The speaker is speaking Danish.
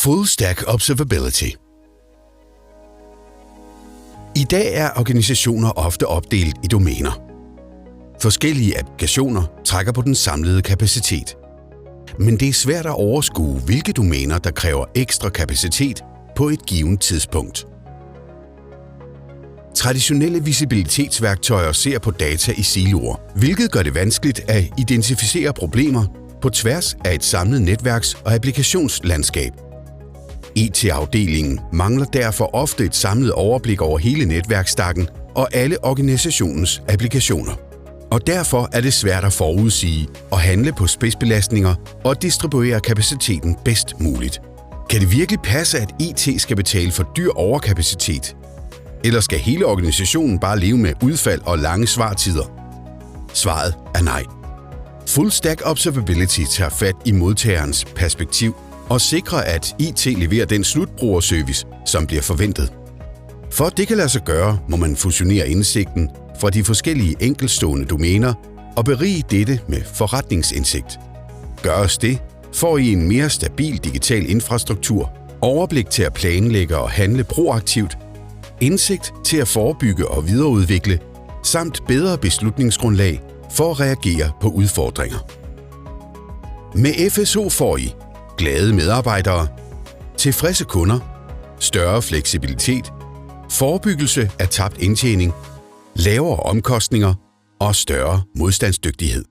Full Stack Observability. I dag er organisationer ofte opdelt i domæner. Forskellige applikationer trækker på den samlede kapacitet. Men det er svært at overskue, hvilke domæner, der kræver ekstra kapacitet på et givet tidspunkt. Traditionelle visibilitetsværktøjer ser på data i siloer, hvilket gør det vanskeligt at identificere problemer på tværs af et samlet netværks- og applikationslandskab. IT-afdelingen mangler derfor ofte et samlet overblik over hele netværksstakken og alle organisationens applikationer. Og derfor er det svært at forudsige og handle på spidsbelastninger og distribuere kapaciteten bedst muligt. Kan det virkelig passe, at IT skal betale for dyr overkapacitet? Eller skal hele organisationen bare leve med udfald og lange svartider? Svaret er nej. Full Stack Observability tager fat i modtagerens perspektiv og sikrer, at IT leverer den slutbrugerservice, som bliver forventet. For at det kan lade sig gøre, må man fusionere indsigten fra de forskellige enkeltstående domæner og berige dette med forretningsindsigt. Gøres det, får I en mere stabil digital infrastruktur, overblik til at planlægge og handle proaktivt, indsigt til at forebygge og videreudvikle, samt bedre beslutningsgrundlag for at reagere på udfordringer. Med FSO får I glade medarbejdere, tilfredse kunder, større fleksibilitet, forebyggelse af tabt indtjening, lavere omkostninger og større modstandsdygtighed.